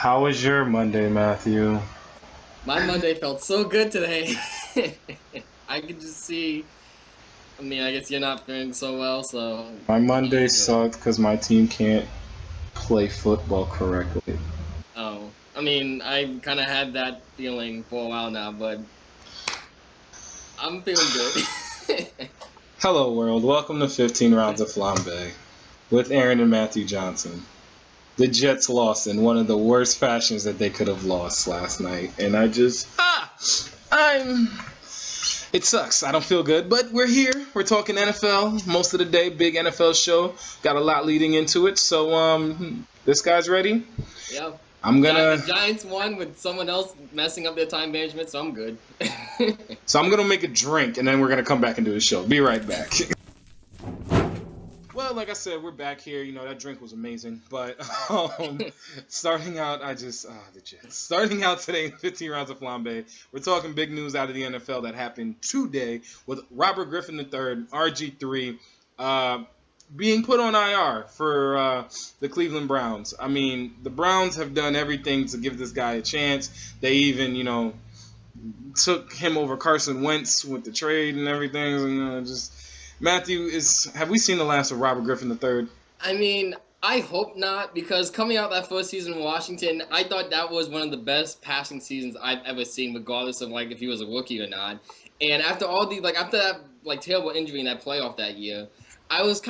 How was your Monday, Matthew? My Monday felt so good today. I could just see. I mean, I guess you're not feeling so well, so My I'm Monday good. sucked because my team can't play football correctly. Oh, I mean, I kind of had that feeling for a while now, but I'm feeling good. Hello, world. Welcome to 15 Rounds of Flambé with Aaron and Matthew Johnson. The Jets lost in one of the worst fashions that they could have lost last night, and I'm. It sucks. I don't feel good, but we're here. We're talking NFL most of the day. Big NFL show. Got a lot leading into it. So, this guy's ready. Yeah. I'm The gonna. Giants won with someone else messing up their time management, so I'm good. So I'm gonna make a drink, and then we're gonna come back and do the show. Be right back. Well, like I said, we're back here. You know, that drink was amazing. But starting out, the Jets. Starting out today in 15 rounds of flambe, we're talking big news out of the NFL that happened today with Robert Griffin III, RG3, being put on IR for the Cleveland Browns. I mean, the Browns have done everything to give this guy a chance. They even, took him over Carson Wentz with the trade and everything. Matthew, have we seen the last of Robert Griffin III? I mean, I hope not, because coming out that first season in Washington, I thought that was one of the best passing seasons I've ever seen, regardless of like if he was a rookie or not. And after all the after that terrible injury in that playoff that year, I was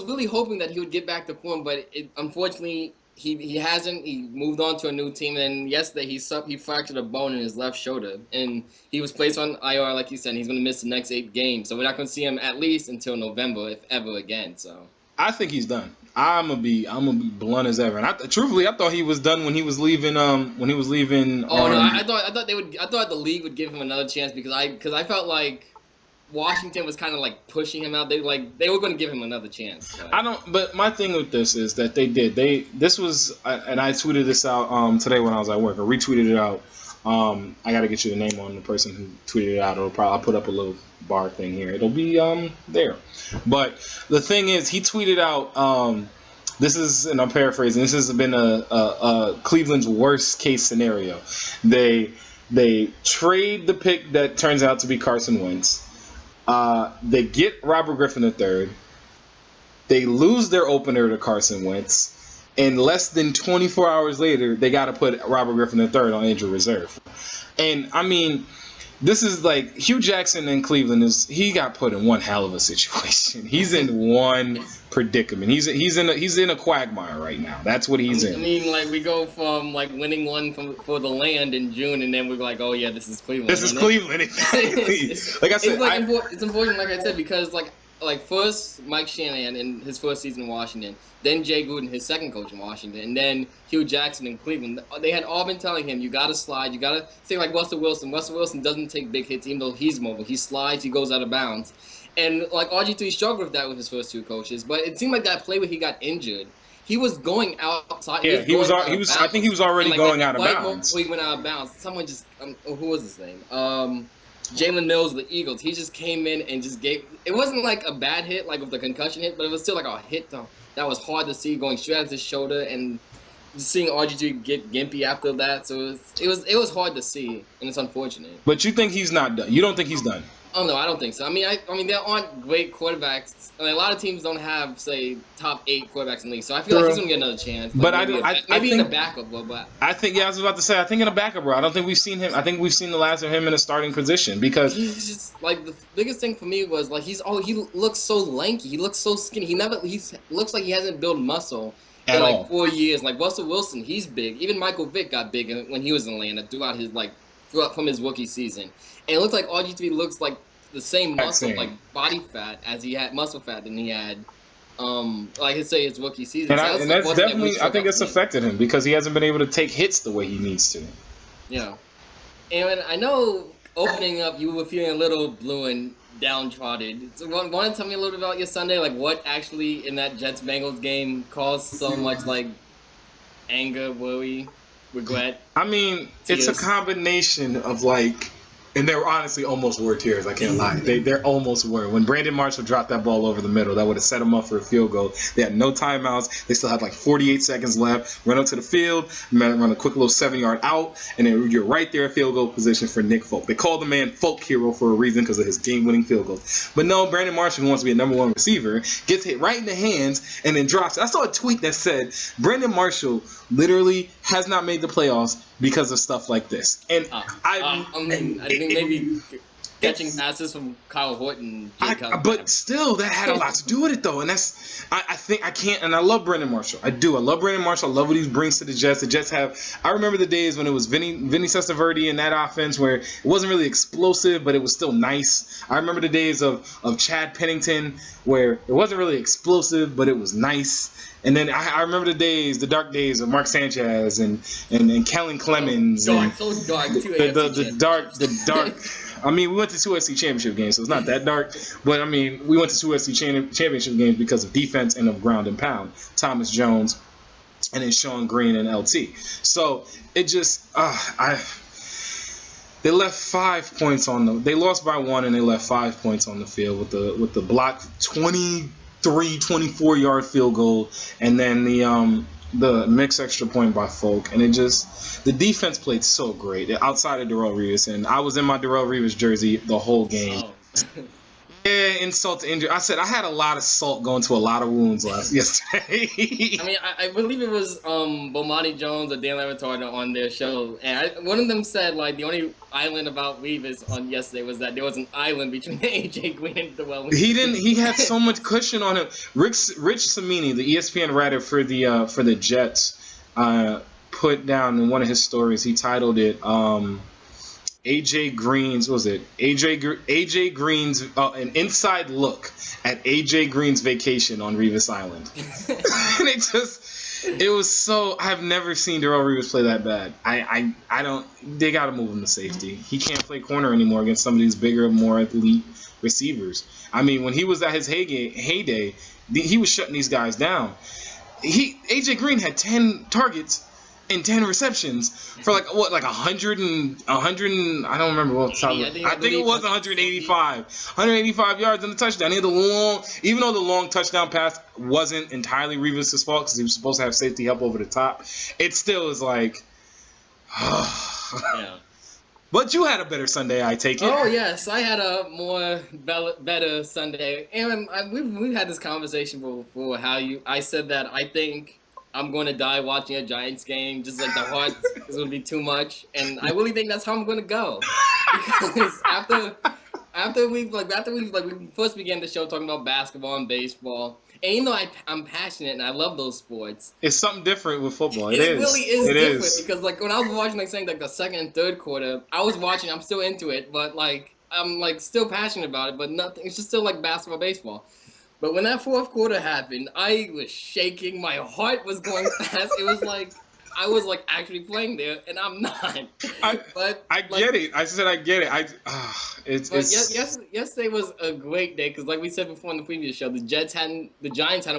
really hoping that he would get back to form, but unfortunately he hasn't. He moved on to a new team, and yesterday he fractured a bone in his left shoulder, and he was placed on IR like you said. And he's going to miss the next 8 games, so we're not going to see him at least until November, if ever again. So. I think he's done. I'm gonna be blunt as ever. And truthfully, I thought he was done when he was leaving. Oh no, I thought the league would give him another chance because I felt like Washington was kind of like pushing him out. They were going to give him another chance. But. I don't. But my thing with this is that they did. This was, and I tweeted this out today when I was at work. I retweeted it out. I got to get you the name on the person who tweeted it out. I'll put up a little bar thing here. It'll be there. But the thing is, he tweeted out. This is, and I'm paraphrasing. This has been a Cleveland's worst case scenario. They trade the pick that turns out to be Carson Wentz. They get Robert Griffin III. They lose their opener to Carson Wentz. And less than 24 hours later, they got to put Robert Griffin III on injured reserve. And, I mean, this is like Hugh Jackson in Cleveland he got put in one hell of a situation. He's in one predicament. He's in a quagmire right now. That's what he's in. I mean, we go from winning one for the land in June, and then we're like, oh yeah, this is Cleveland. This is Cleveland. Exactly. Like I said, it's important, like I said, because first Mike Shanahan in his first season in Washington, then Jay Gruden, his second coach in Washington, and then Hugh Jackson in Cleveland. They had all been telling him, you got to slide, you got to say like Russell Wilson. Russell Wilson doesn't take big hits, even though he's mobile. He slides, he goes out of bounds. And RG3 struggled with that with his first two coaches, but it seemed like that play where he got injured, he was going outside. Yeah, he was. I think he was already going out of bounds. He went out of bounds. Someone just who was his name? Jalen Mills of the Eagles. He just came in and just gave. It wasn't like a bad hit, like with the concussion hit, but it was still like a hit that was hard to see, going straight at his shoulder, and just seeing RG3 get gimpy after that. So it was hard to see, and it's unfortunate. But you think he's not done? You don't think he's done? Oh no, I don't think so. I mean, there aren't great quarterbacks. I mean, a lot of teams don't have, say, top 8 quarterbacks in the league. So I feel like he's gonna get another chance. But maybe in the backup, but I think I was about to say I think in a backup role. I don't think we've seen him. I think we've seen the last of him in a starting position because he's just the biggest thing for me was he looks so lanky. He looks so skinny. He looks like he hasn't built muscle in all. 4 years. Like Russell Wilson, he's big. Even Michael Vick got big when he was in Atlanta throughout from his rookie season. And it looks like RG3 looks like the same muscle, like body fat as he had, muscle fat than he had, his rookie season. And that's definitely, I think it's affected him because he hasn't been able to take hits the way he needs to. Yeah. And I know opening up, you were feeling a little blue and downtrodden. So want to tell me a little bit about your Sunday? Like what actually in that Jets-Bengals game caused so much anger, worry, regret? I mean, tears? It's a combination of And there honestly almost were tears. I can't lie. There almost were. When Brandon Marshall dropped that ball over the middle, that would have set him up for a field goal. They had no timeouts. They still had like 48 seconds left. Run up to the field, run a quick little 7-yard out, and then you're right there at field goal position for Nick Folk. They called the man Folk Hero for a reason because of his game-winning field goals. But no, Brandon Marshall, who wants to be a number one receiver, gets hit right in the hands and then drops it. I saw a tweet that said Brandon Marshall literally has not made the playoffs because of stuff like this. And I think maybe catching passes from Kyle Horton. But still, that had a lot to do with it, though. And that's, I think I can't, and I love Brandon Marshall. I do. I love Brandon Marshall. I love what he brings to the Jets. The Jets have, I remember the days when it was Vinny Testaverde in that offense where it wasn't really explosive, but it was still nice. I remember the days of Chad Pennington where it wasn't really explosive, but it was nice. And then I remember the dark days of Mark Sanchez and Kellen Clemens. So dark. The dark. I mean, we went to 2 SC championship games, so it's not that dark. But, I mean, we went to 2 SC championship games because of defense and of ground and pound. Thomas Jones and then Sean Green and LT. So, it just, they left 5 points on the, they lost by 1 and they left 5 points on the field with the block 24-yard field goal and then the mixed extra point by Folk, and it just, the defense played so great outside of Darrelle Revis, and I was in my Darrelle Revis jersey the whole game. Yeah, insult to injury. I said I had a lot of salt going to a lot of wounds yesterday. I mean, I believe it was Bomani Jones or Dan Levitar on their show, and one of them said like the only island about Revis on yesterday was that there was an island between AJ Green and Darrelle. He had so much cushion on him. Rich Cimini, the ESPN writer for the Jets, put down in one of his stories. He titled it AJ Green's, what was it? AJ Green's, an inside look at AJ Green's vacation on Revis Island. And it was so, I've never seen Darrelle Revis play that bad. I don't, they got to move him to safety. He can't play corner anymore against some of these bigger, more elite receivers. I mean, when he was at his heyday, he was shutting these guys down. AJ Green had 10 targets and 10 receptions for like 100 and I don't remember what time. I think it was 185 yards and a touchdown. He had even though the long touchdown pass wasn't entirely Revis' fault because he was supposed to have safety help over the top, it still is like, yeah. But you had a better Sunday, I take it. Oh yes, I had a better Sunday, and we've had this conversation before. I said that I think I'm going to die watching a Giants game, just like the heart is going to be too much, and I really think that's how I'm going to go. Because after we first began the show talking about basketball and baseball, and you know I'm passionate and I love those sports. It's something different with football. It really is different because like when I was watching the second and third quarter, I'm still into it, but like I'm like still passionate about it, but nothing. It's just still like basketball, baseball. But when that fourth quarter happened, I was shaking. My heart was going fast. It was like I was like actually playing there, and I'm not. I get it. I said I get it. Yesterday was a great day because, like we said before in the previous show, the Giants hadn't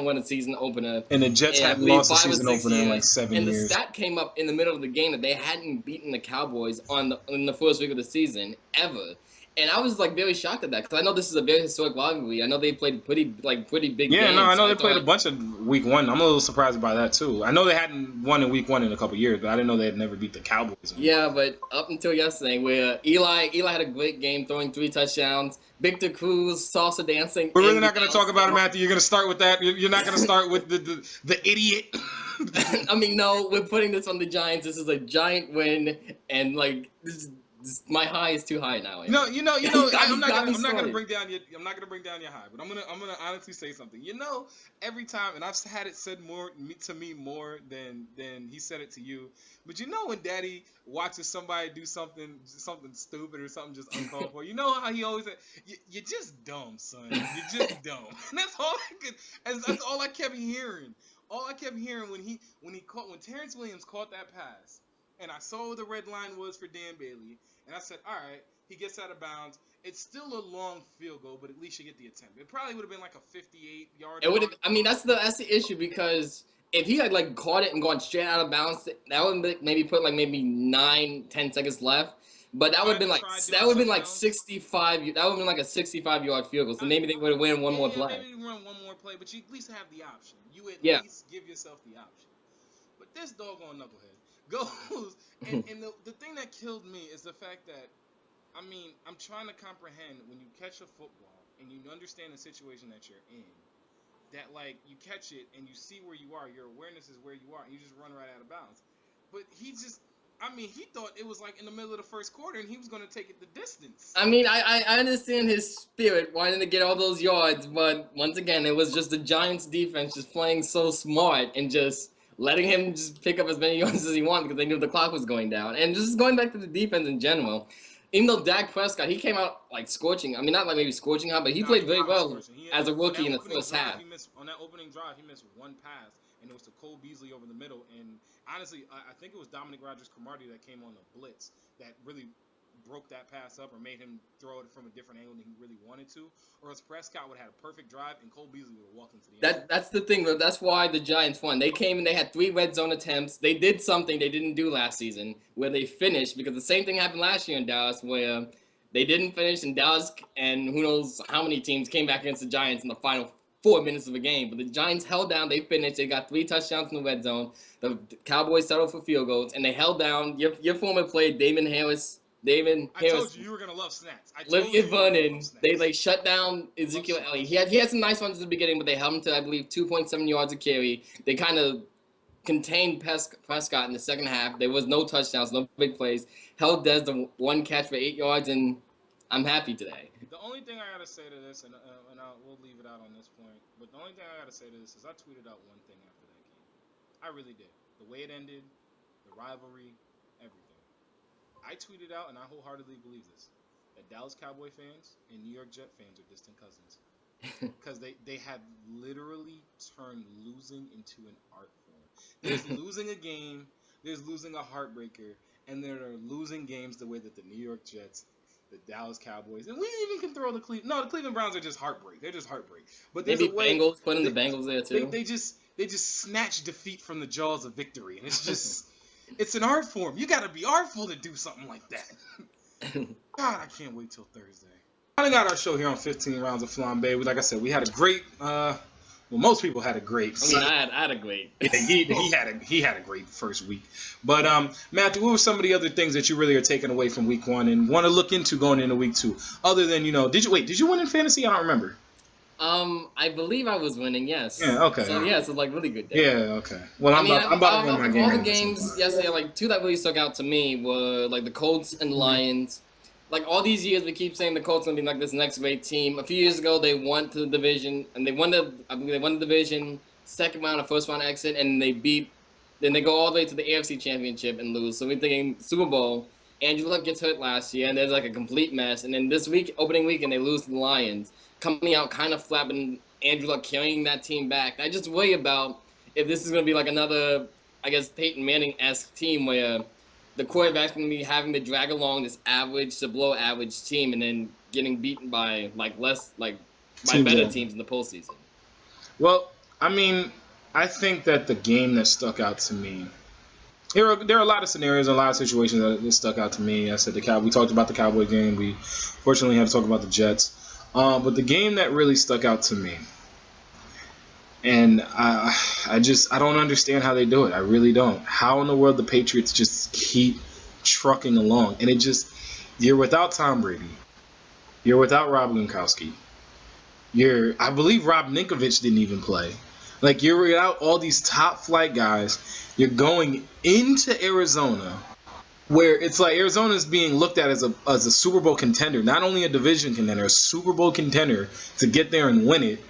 won a season opener, and the Jets hadn't lost a season opener in like 7 years. And the stat came up in the middle of the game that they hadn't beaten the Cowboys in the first week of the season ever. And I was like very shocked at that because I know this is a very historic rivalry. I know they played pretty big games. Yeah, no, I know they played a bunch of week one. I'm a little surprised by that too. I know they hadn't won in week one in a couple years, but I didn't know they had never beat the Cowboys. Yeah, but up until yesterday, where Eli had a great game, throwing 3 touchdowns. Victor Cruz salsa dancing. We're really not going to talk about him, Matthew. You're going to start with that. You're not going to start with the idiot. I mean, no, we're putting this on the Giants. This is a giant win, and like my high is too high now. I'm not gonna bring down your high, but I'm gonna honestly say something. You know, every time, and I've had it said more to me more than he said it to you. But you know when Daddy watches somebody do something stupid or something just uncalled for, you know how he always said, "You're just dumb, son. You're just dumb." And that's all that's all I kept hearing. All I kept hearing when Terrence Williams caught that pass, and I saw what the red line was for Dan Bailey. And I said, all right, he gets out of bounds. It's still a long field goal, but at least you get the attempt. It probably would have been like a 58-yard. It would have. I mean, that's the issue because if he had like caught it and gone straight out of bounds, that would maybe put like maybe 9-10 seconds left. But that would have been like Tried doing that would have been something like else. 65. That would have been like a 65-yard field goal. So maybe they would have won one more play. Maybe run one more play, but you at least have the option. You at Yeah. least give yourself the option. But this doggone knucklehead goes, and the thing that killed me is the fact that, I mean, I'm trying to comprehend when you catch a football and you understand the situation that you're in, that like you catch it and you see where you are, your awareness is where you are, and you just run right out of bounds. But he just, I mean, he thought it was like in the middle of the first quarter and he was going to take it the distance. I mean, I understand his spirit wanting to get all those yards, but once again, it was just the Giants' defense just playing so smart and just letting him just pick up as many yards as he wanted because they knew the clock was going down. And just going back to the defense in general, even though Dak Prescott, he came out like scorching. I mean, not like maybe scorching hot, but he played very well as a rookie in the first half. On that opening drive, he missed one pass, and it was to Cole Beasley over the middle. And honestly, I think it was Dominic Rodgers-Cromartie that came on the blitz that really broke that pass up or made him throw it from a different angle than he really wanted to, or else Prescott would have had a perfect drive and Cole Beasley would have walked into the end. That's the thing, though. That's why the Giants won. They came and they had 3 red zone attempts. They did something they didn't do last season, where they finished, because the same thing happened last year in Dallas, where they didn't finish in Dallas, and who knows how many teams came back against the Giants in the final 4 minutes of a game. But the Giants held down. They finished. They got 3 touchdowns in the red zone. The Cowboys settled for field goals, and they held down. Your former player, Damon Harris. I told you were gonna love snacks. Olivia Vernon, they like shut down Ezekiel Elliott. He had some nice ones at the beginning, but they held him to, I believe, 2.7 yards a carry. They kind of contained Prescott in the second half. There was no touchdowns, no big plays. Held Des to 1 catch for 8 yards, and I'm happy today. The only thing I gotta say to this, and we'll leave it out on this point, but the only thing I gotta say to this is I tweeted out one thing after that game. I really did. The way it ended, the rivalry, everything. I tweeted out, and I wholeheartedly believe this, that Dallas Cowboy fans and New York Jet fans are distant cousins. Because they have literally turned losing into an art form. There's losing a game, there's losing a heartbreaker, and there are losing games the way that the New York Jets, the Dallas Cowboys, and we even can throw the Cleveland. No, the Cleveland Browns are just heartbreak. They're just heartbreak. But there's maybe a way, Bengals, putting the Bengals there too. They just snatch defeat from the jaws of victory, and it's just. It's an art form. You gotta be artful to do something like that. God, I can't wait till Thursday. I got our show here on 15 Rounds of Flambé. Like I said, we had a great. Well, most people had a great. I mean, I had a great. Yeah, he had a great first week. But Matthew, what were some of the other things that you really are taking away from week 1 and want to look into going into week 2? Other than did you win in fantasy? I don't remember. I believe I was winning, yes. Yeah, okay. So yeah, it's like really good day. Yeah, okay. Well, I'm about to win my game. All the games yesterday, like 2 that really stuck out to me were like the Colts and the Lions. Like all these years, we keep saying the Colts gonna be like this next great team. A few years ago, they won to the division, and they won the division, second round, or first round exit, and then they go all the way to the AFC Championship and lose. So we're thinking Super Bowl. Andrew Luck gets hurt last year, and there's like a complete mess. And then this week, opening weekend, they lose to the Lions, coming out kind of flat, and Andrew Luck carrying that team back. I just worry about if this is going to be like another, I guess, Peyton Manning-esque team where the quarterback's going to be having to drag along this average to below average team and then getting beaten by by better teams in the postseason. Well, I mean, I think that the game that stuck out to me. There are a lot of scenarios and a lot of situations that stuck out to me. I said we talked about the Cowboy game. We fortunately had to talk about the Jets. But the game that really stuck out to me, and I don't understand how they do it. I really don't. How in the world the Patriots just keep trucking along? And you're without Tom Brady. You're without Rob Gronkowski. I believe Rob Ninkovich didn't even play. Like, you're without all these top flight guys. You're going into Arizona, where it's like Arizona is being looked at as a Super Bowl contender, not only a division contender, a Super Bowl contender to get there and win it.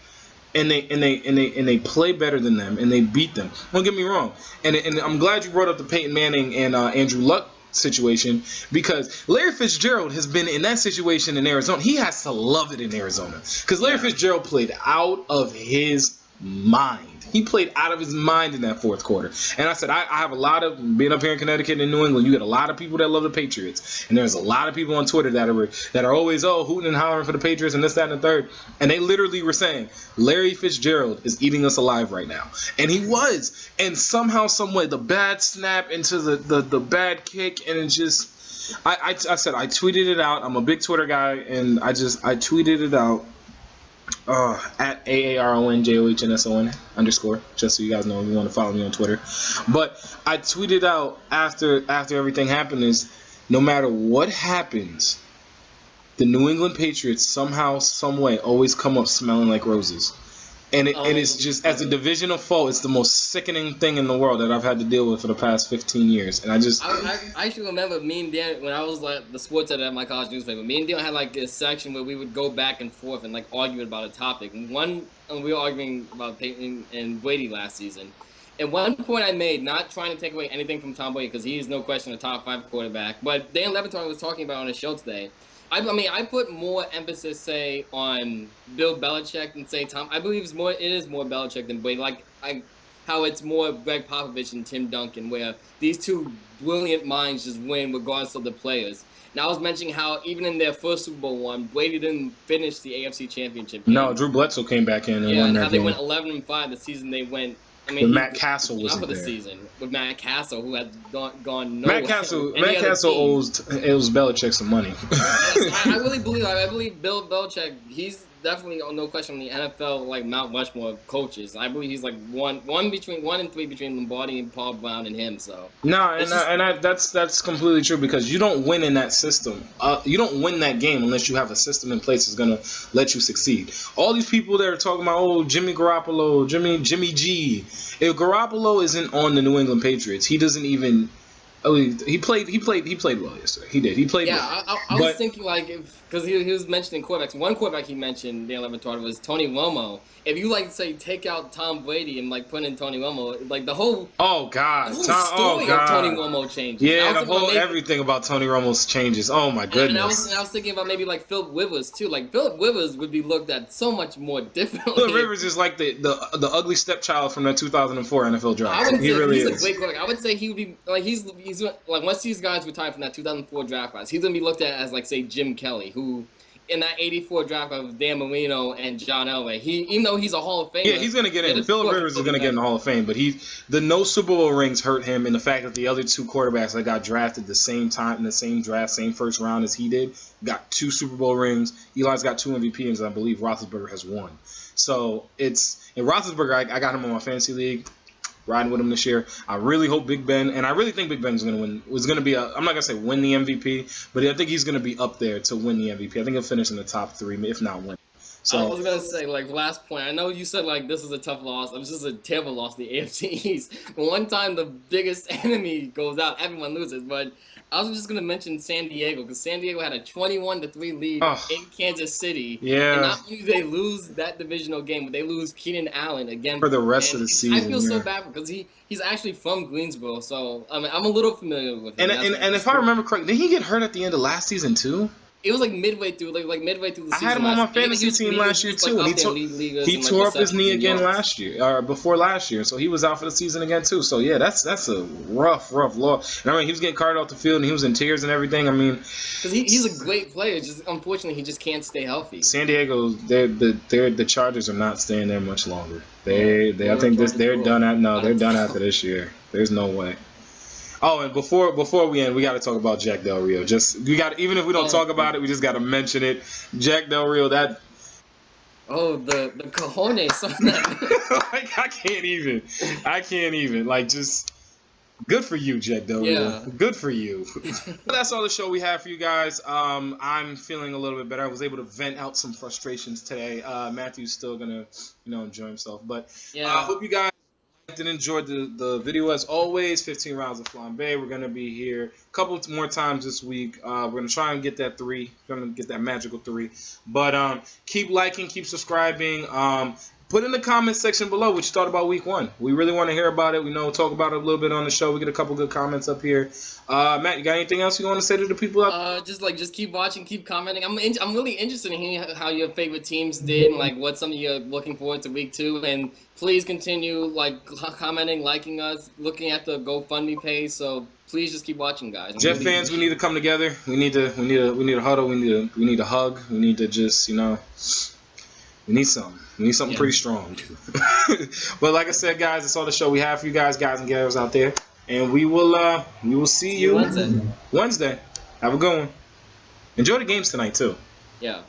And they play better than them, and they beat them. Don't get me wrong. And I'm glad you brought up the Peyton Manning and Andrew Luck situation, because Larry Fitzgerald has been in that situation in Arizona. He has to love it in Arizona, because Larry Fitzgerald played out of his mind. He played out of his mind in that fourth quarter. And I said, I have a lot of, being up here in Connecticut and New England, you get a lot of people that love the Patriots. And there's a lot of people on Twitter that are always, hooting and hollering for the Patriots and this, that, and the third. And they literally were saying, Larry Fitzgerald is eating us alive right now. And he was. And somehow, some way, the bad snap into the bad kick, and it just, I said, I tweeted it out. I'm a big Twitter guy, and I tweeted it out. At AARONJOHNSON _ just so you guys know if you want to follow me on Twitter. But I tweeted out after everything happened is, no matter what happens, the New England Patriots somehow, some way always come up smelling like roses. And it's just, as a divisional foe, it's the most sickening thing in the world that I've had to deal with for the past 15 years. And I actually remember me and Dan, when I was like the sports editor at my college newspaper, me and Dan had like a section where we would go back and forth and like argue about a topic. And we were arguing about Peyton and Brady last season. And one point I made, not trying to take away anything from Tom Brady, because he is no question a top 5 quarterback, but Dan Leviton was talking about on his show today. I put more emphasis, say, on Bill Belichick than, say, Tom. I believe it is more Belichick than Brady. How it's more Greg Popovich and Tim Duncan, where these two brilliant minds just win regardless of the players. Now, I was mentioning how even in their first Super Bowl one, Brady didn't finish the AFC Championship game. No, Drew Bledsoe came back in and won that game. They went 11-5 the season they went. Matt Castle was for the season with Matt Castle, who had gone Matt nowhere. Castle owes Belichick some money. Yes, I really believe. I believe Bill Belichick. He's definitely, no question, on the NFL like Mount Rushmore of coaches. I believe he's like one and three between Lombardi and Paul Brown and him. So that's completely true, because you don't win in that system. You don't win that game unless you have a system in place that's gonna let you succeed. All these people that are talking about Jimmy Garoppolo, Jimmy G. If Garoppolo isn't on the New England Patriots, he doesn't even. He played well yesterday. He did. He played well. I was thinking, like, because he was mentioning quarterbacks. One quarterback he mentioned, Dan Leviton, was Tony Romo. If you, like, say, take out Tom Brady and, like, put in Tony Romo, like, the whole story of Tony Romo changes. Yeah, the whole everything about Tony Romo's changes. Oh, my goodness. And I was thinking about maybe, like, Philip Rivers, too. Like, Philip Rivers would be looked at so much more differently. Philip Rivers is like the ugly stepchild from that 2004 NFL draft. He really is. He's a great quarterback. I would say he would be, like, he's like, once these guys retire from that 2004 draft class, he's going to be looked at as, like, say, Jim Kelly, who, in that 84 draft of Dan Marino and John Elway, even though he's a Hall of Famer. Yeah, he's going to get in. Philip Rivers is going to get in the Hall of Fame, but the no Super Bowl rings hurt him, and the fact that the other two quarterbacks that got drafted the same time in the same draft, same first round as he did, got 2 Super Bowl rings. Eli's got 2 MVPs, and I believe Roethlisberger has 1. So Roethlisberger, I got him on my fantasy league. Riding with him this year. I really hope Big Ben, and I really think Big Ben's going to win. Was going to be I'm not going to say win the MVP, but I think he's going to be up there to win the MVP. I think he'll finish in the top 3, if not win. So I was going to say, like, last point. I know you said, like, this is a tough loss. It was just a terrible loss to the AFC East. But one time the biggest enemy goes out, everyone loses. But I was just going to mention San Diego, because San Diego had a 21-3 lead in Kansas City. Yeah. And not only did they lose that divisional game, but they lose Keenan Allen again for the rest of the season. I feel so bad because he's actually from Greensboro, so I'm a little familiar with him. And if I remember correctly, did he get hurt at the end of last season too? It was like midway through the season. I had him on my fantasy team last year too. He tore up his knee again last year, or before last year, so he was out for the season again too. So yeah, that's a rough loss. And I mean, he was getting carted off the field and he was in tears and everything. I mean, because he's a great player, just unfortunately he just can't stay healthy. San Diego, the Chargers are not staying there much longer. They're done after this year. There's no way. Oh, and before we end, we got to talk about Jack Del Rio. Even if we don't talk about it, we just got to mention it. Jack Del Rio, that. Oh, the cojones on that. Like, I can't even. Like, just good for you, Jack Del Rio. Yeah. Good for you. That's all the show we have for you guys. I'm feeling a little bit better. I was able to vent out some frustrations today. Matthew's still gonna, enjoy himself. But I hope you guys and enjoyed the video as always. 15 rounds of Flambé. We're gonna be here a couple more times this week. We're gonna try and get that 3. We're gonna get that magical 3. But keep liking, keep subscribing. Put in the comment section below what you thought about week 1. We really want to hear about it. We know, talk about it a little bit on the show. We get a couple good comments up here. Matt, you got anything else you want to say to the people out? Just keep watching, keep commenting. I'm really interested in hearing how your favorite teams did and like what some of you are looking forward to week 2. And please continue like commenting, liking us, looking at the GoFundMe page. So please just keep watching, guys. Jet fans, we need to come together. We need to huddle. We need to hug. We need to just we need something. We need something pretty strong. But like I said, guys, that's all the show we have for you guys and girls out there. And we will see you Wednesday. Have a good one. Enjoy the games tonight too. Yeah.